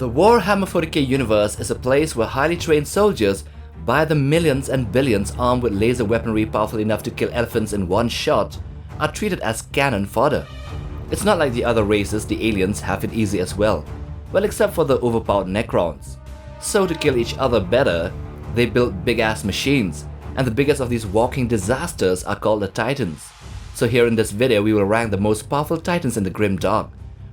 The Warhammer 40k universe is a place where highly trained soldiers, by the millions and billions armed with laser weaponry powerful enough to kill elephants in one shot, are treated as cannon fodder. It's not like the other races, the aliens, have it easy as well. Well, except for the overpowered necrons. So to kill each other better, they built big-ass machines, and the biggest of these walking disasters are called the Titans. So here in this video we will rank the most powerful Titans in the Grimdark.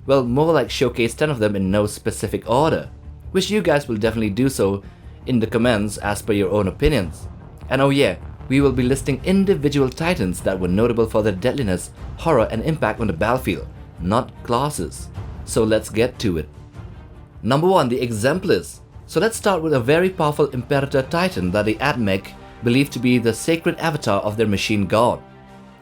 Well, more like showcase 10 of them in no specific order, which you guys will definitely do so in the comments as per your own opinions. And oh yeah, we will be listing individual Titans that were notable for their deadliness, horror and impact on the battlefield, not classes. So let's get to it. Number 1, the Exemplis. So let's start with a very powerful Imperator Titan that the Admech believe to be the sacred avatar of their machine god.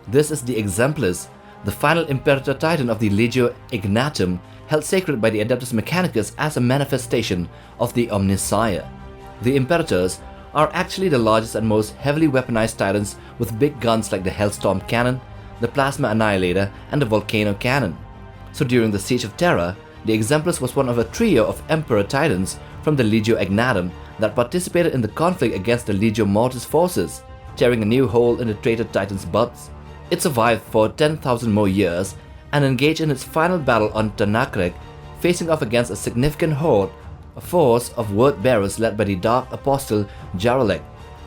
This is the Exemplis, the final Imperator Titan of the Legio Ignatum, held sacred by the Adeptus Mechanicus as a manifestation of the Omnissiah. The Imperators are actually the largest and most heavily weaponized Titans, with big guns like the Hellstorm Cannon, the Plasma Annihilator and the Volcano Cannon. So during the Siege of Terra, the Exemplis was one of a trio of Emperor Titans from the Legio Ignatum that participated in the conflict against the Legio Mortis forces, tearing a new hole in the traitor Titans' butts. It survived for 10,000 more years and engaged in its final battle on Tanakrek, facing off against a significant horde, a force of word bearers led by the Dark Apostle Jarolek.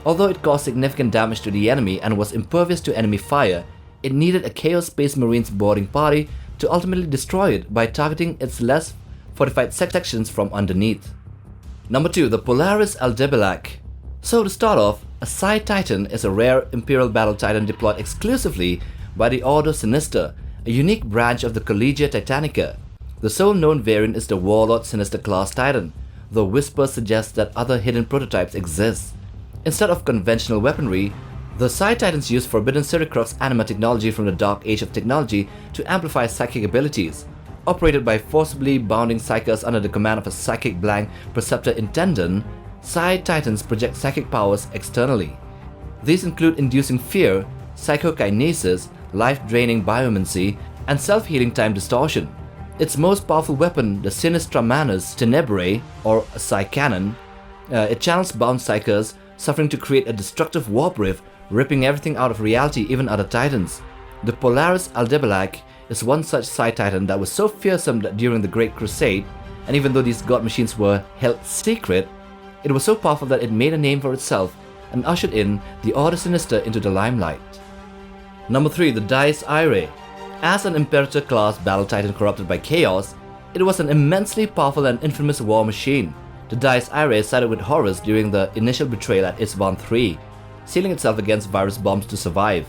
Although it caused significant damage to the enemy and was impervious to enemy fire, it needed a Chaos Space Marines boarding party to ultimately destroy it by targeting its less fortified sections from underneath. Number 2, the Polaris ALBEDELACH. So to start off, a Psi Titan is a rare Imperial Battle Titan deployed exclusively by the Ordo Sinister, a unique branch of the Collegia Titanica. The sole known variant is the Warlord Sinister class Titan, though whispers suggest that other hidden prototypes exist. Instead of conventional weaponry, the Psi Titans use forbidden Siricrux anima technology from the Dark Age of Technology to amplify psychic abilities. Operated by forcibly bounding psychers under the command of a psychic blank Preceptor Intendant, Psi Titans project psychic powers externally. These include inducing fear, psychokinesis, life-draining biomancy, and self-healing time distortion. Its most powerful weapon, the Sinistra Manus Tenebrae, or a Psi Cannon, it channels bound psychers, suffering to create a destructive warp rift, ripping everything out of reality, even other Titans. The Polaris ALBEDELACH is one such Psi Titan that was so fearsome that during the Great Crusade, and even though these god machines were held secret, it was so powerful that it made a name for itself and ushered in the Order Sinister into the limelight. Number 3, the Dice Irae. As an Imperator class battle titan corrupted by chaos, it was an immensely powerful and infamous war machine. The Dice Irae sided with Horus during the initial betrayal at Isvan III, sealing itself against virus bombs to survive.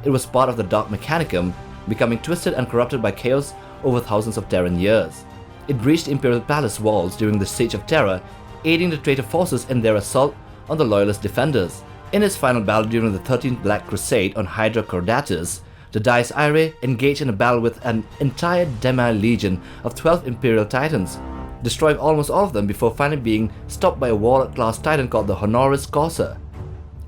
It was part of the Dark Mechanicum, becoming twisted and corrupted by chaos over thousands of Terran years. It breached the Imperial Palace walls during the Siege of Terra, aiding the traitor forces in their assault on the Loyalist defenders. In its final battle during the 13th Black Crusade on Hydra Cordatus, the Dice Irae engaged in a battle with an entire demi-legion of 12 Imperial Titans, destroying almost all of them before finally being stopped by a Warlord-class Titan called the Honoris Causa.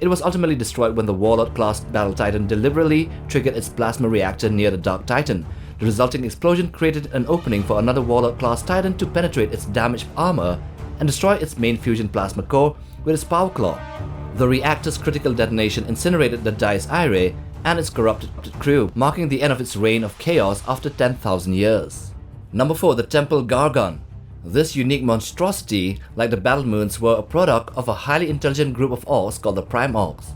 It was ultimately destroyed when the Warlord-class Battle Titan deliberately triggered its plasma reactor near the Dark Titan. The resulting explosion created an opening for another Warlord-class Titan to penetrate its damaged armor and destroy its main fusion plasma core with its power claw. The reactor's critical detonation incinerated the Dice Irae and its corrupted crew, marking the end of its reign of chaos after 10,000 years. Number 4, the Temple Gargant. This unique monstrosity, like the Battle Moons, were a product of a highly intelligent group of orcs called the Prime Orcs.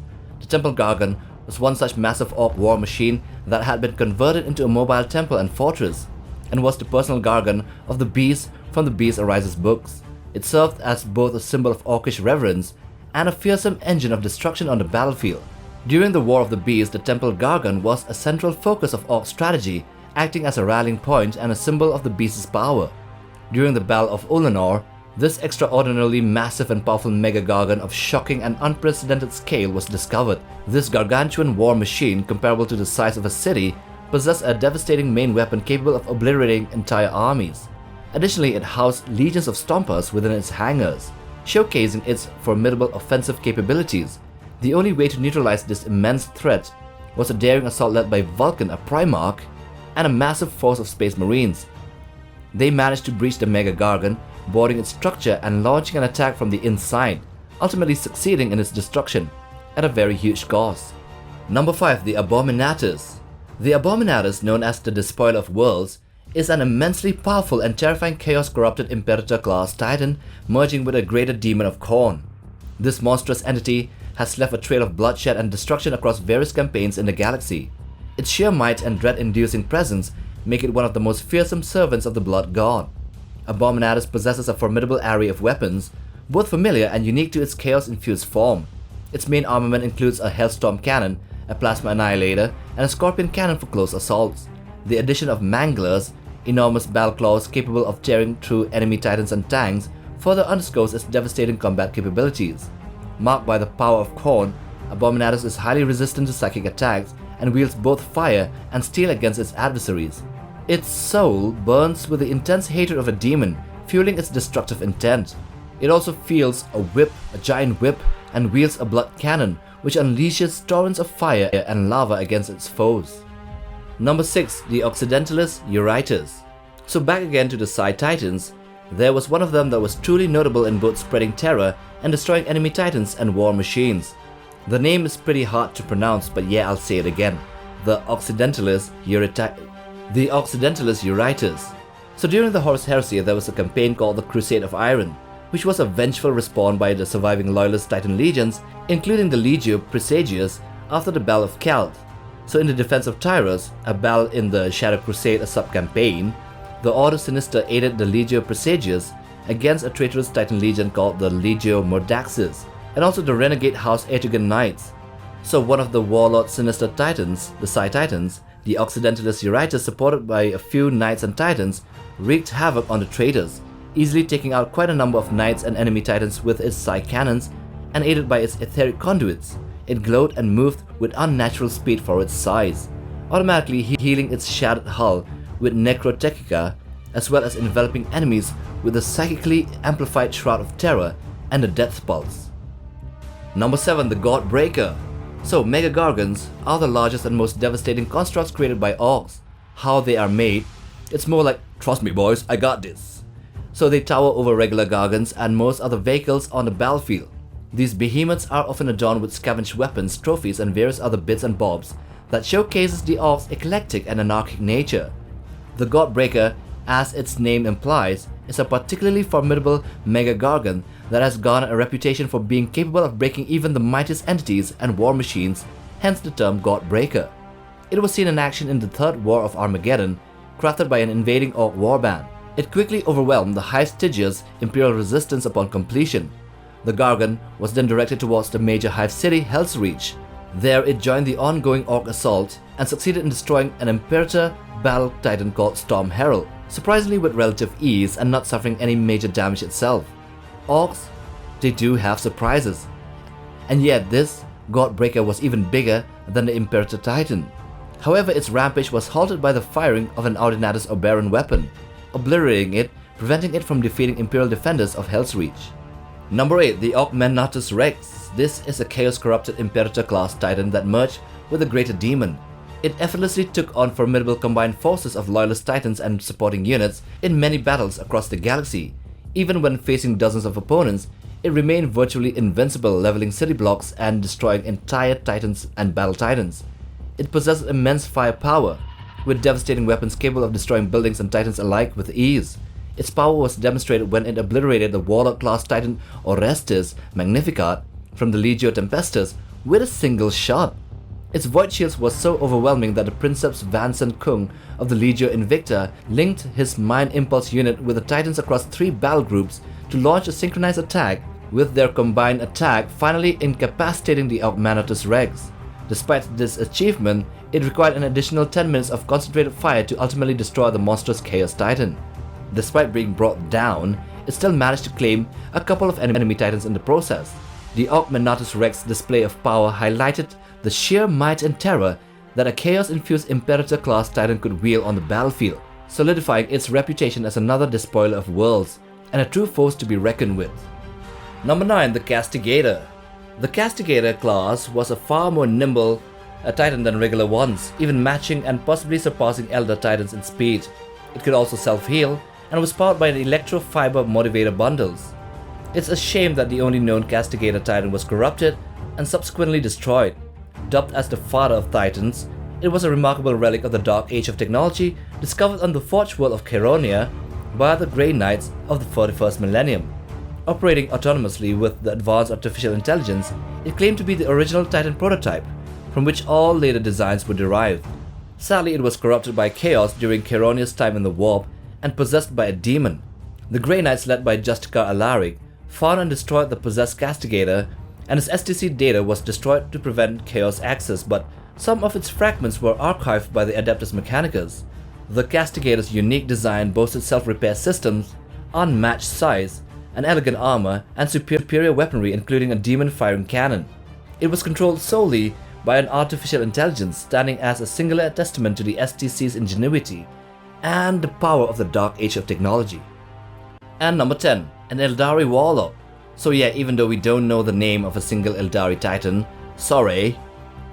The Temple Gargant was one such massive orc war machine that had been converted into a mobile temple and fortress, and was the personal Gargant of the Beast from the Beast Arises books. It served as both a symbol of orcish reverence and a fearsome engine of destruction on the battlefield. During the War of the Beast, the Temple Gargant was a central focus of orc strategy, acting as a rallying point and a symbol of the Beast's power. During the Battle of Ullanor, this extraordinarily massive and powerful Mega-Gargant of shocking and unprecedented scale was discovered. This gargantuan war machine, comparable to the size of a city, possessed a devastating main weapon capable of obliterating entire armies. Additionally, it housed legions of stompers within its hangars, showcasing its formidable offensive capabilities. The only way to neutralize this immense threat was a daring assault led by Vulcan, a Primarch, and a massive force of Space Marines. They managed to breach the Mega-Gargant, boarding its structure and launching an attack from the inside, ultimately succeeding in its destruction at a very huge cost. Number 5. The Abominatus. The Abominatus, known as the Despoiler of Worlds, is an immensely powerful and terrifying chaos-corrupted Imperator-class Titan merging with a greater demon of Khorne. This monstrous entity has left a trail of bloodshed and destruction across various campaigns in the galaxy. Its sheer might and dread-inducing presence make it one of the most fearsome servants of the Blood God. Abominatus possesses a formidable array of weapons, both familiar and unique to its chaos-infused form. Its main armament includes a Hellstorm cannon, a Plasma Annihilator, and a Scorpion cannon for close assaults. The addition of Manglers, enormous battle claws capable of tearing through enemy titans and tanks, further underscores its devastating combat capabilities. Marked by the power of Khorne, Abominatus is highly resistant to psychic attacks and wields both fire and steel against its adversaries. Its soul burns with the intense hatred of a demon, fueling its destructive intent. It also wields a giant whip, and wields a blood cannon, which unleashes torrents of fire and lava against its foes. Number 6. The Occedentalis-Eurytus. So back again to the side titans, there was one of them that was truly notable in both spreading terror and destroying enemy titans and war machines. The name is pretty hard to pronounce, but yeah, I'll say it again. The Occedentalis-Eurytus. So during the Horus Heresy, there was a campaign called the Crusade of Iron, which was a vengeful respawn by the surviving loyalist Titan legions, including the Legio Praesagius after the Battle of Calth. So in the defense of Tyros, a battle in the Shadow Crusade, a sub-campaign, the Ordo Sinister aided the Legio Praesagius against a traitorous Titan legion called the Legio Mordaxis, and also the renegade House Etrigan Knights. So one of the Warlord Sinister Titans, the Psi Titans, the Occedentalis-Eurytus, supported by a few Knights and Titans, wreaked havoc on the traitors, easily taking out quite a number of Knights and enemy Titans with its Psi cannons, and aided by its etheric conduits. It glowed and moved with unnatural speed for its size, automatically healing its shattered hull with Necrotechnica, as well as enveloping enemies with a psychically amplified Shroud of Terror and a Death Pulse. Number 7. The Godbreaker. So Mega-Gargants are the largest and most devastating constructs created by orcs. How they are made, it's more like, trust me boys, I got this. So they tower over regular Gargants and most other vehicles on the battlefield. These behemoths are often adorned with scavenged weapons, trophies, and various other bits and bobs that showcases the orcs' eclectic and anarchic nature. The Godbreaker, as its name implies, is a particularly formidable Mega-Gargant that has garnered a reputation for being capable of breaking even the mightiest entities and war machines, hence the term Godbreaker. It was seen in action in the Third War of Armageddon, crafted by an invading orc warband. It quickly overwhelmed the High Stygia's Imperial resistance upon completion. The Gargant was then directed towards the major hive city, Hell's Reach. There it joined the ongoing orc assault and succeeded in destroying an Imperator battle titan called Storm Herald, surprisingly with relative ease and not suffering any major damage itself. Orcs, they do have surprises. And yet this Godbreaker was even bigger than the Imperator Titan. However, its rampage was halted by the firing of an Abominatus Oberon weapon, obliterating it, preventing it from defeating Imperial defenders of Hell's Reach. Number 8. The Augmenautus Rex. This is a chaos-corrupted Imperator-class Titan that merged with a greater demon. It effortlessly took on formidable combined forces of loyalist Titans and supporting units in many battles across the galaxy. Even when facing dozens of opponents, it remained virtually invincible, leveling city blocks and destroying entire Titans and battle Titans. It possessed immense firepower, with devastating weapons capable of destroying buildings and Titans alike with ease. Its power was demonstrated when it obliterated the Warlock-class Titan Orestes Magnificat from the Legio Tempestus with a single shot. Its void shields was so overwhelming that the Princeps Vanson Kung of the Legio Invicta linked his Mind Impulse unit with the Titans across 3 battle groups to launch a synchronized attack, with their combined attack finally incapacitating the Augmenautus Rex. Despite this achievement, it required an additional 10 minutes of concentrated fire to ultimately destroy the monstrous Chaos Titan. Despite being brought down, it still managed to claim a couple of enemy Titans in the process. The Augmenautus Rex display of power highlighted the sheer might and terror that a chaos-infused Imperator-class Titan could wield on the battlefield, solidifying its reputation as another despoiler of worlds, and a true force to be reckoned with. Number 9. The Castigator. The Castigator class was a far more nimble Titan than regular ones, even matching and possibly surpassing Elder Titans in speed. It could also self-heal and was powered by an electro-fiber motivator bundles. It's a shame that the only known Castigator Titan was corrupted and subsequently destroyed. Dubbed as the father of Titans, it was a remarkable relic of the Dark Age of technology discovered on the forged world of Chaeronea by the Grey Knights of the 41st millennium. Operating autonomously with the advanced artificial intelligence, it claimed to be the original Titan prototype, from which all later designs were derived. Sadly, it was corrupted by chaos during Chaeronea's time in the warp and possessed by a demon. The Grey Knights, led by Justicar Alaric, found and destroyed the possessed Castigator, and its STC data was destroyed to prevent chaos access, but some of its fragments were archived by the Adeptus Mechanicus. The Castigator's unique design boasted self-repair systems, unmatched size, an elegant armor, and superior weaponry, including a demon-firing cannon. It was controlled solely by an artificial intelligence, standing as a singular testament to the STC's ingenuity and the power of the Dark Age of technology. And number 10, an Eldari Warlock. So yeah, even though we don't know the name of a single Eldari Titan, sorry,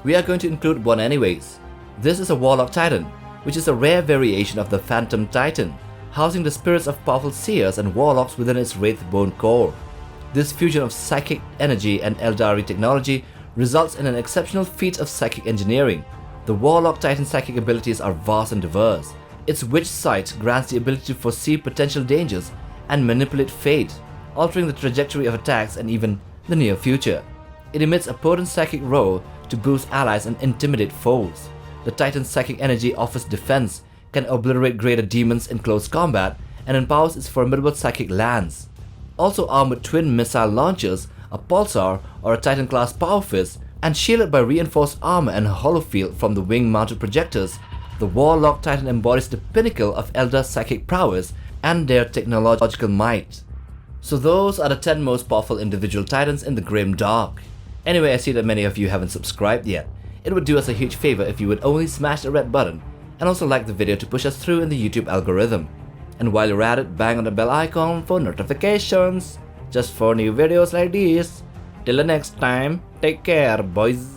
we are going to include one anyways. This is a Warlock Titan, which is a rare variation of the Phantom Titan, housing the spirits of powerful seers and warlocks within its Wraithbone core. This fusion of psychic energy and Eldari technology results in an exceptional feat of psychic engineering. The Warlock Titan's psychic abilities are vast and diverse. Its Witch Sight grants the ability to foresee potential dangers and manipulate fate, altering the trajectory of attacks and even the near future. It emits a potent psychic roar to boost allies and intimidate foes. The Titan's psychic energy offers defense, can obliterate greater demons in close combat, and empowers its formidable psychic lance. Also armed with twin missile launchers, a pulsar or a Titan-class power fist, and shielded by reinforced armor and a holofield from the wing-mounted projectors, the Warlock Titan embodies the pinnacle of Eldar psychic prowess and their technological might. So those are the 10 most powerful individual Titans in the Grimdark. Anyway, I see that many of you haven't subscribed yet. It would do us a huge favor if you would only smash the red button and also like the video to push us through in the YouTube algorithm. And while you're at it, bang on the bell icon for notifications, just for new videos like these. Till the next time, take care boys.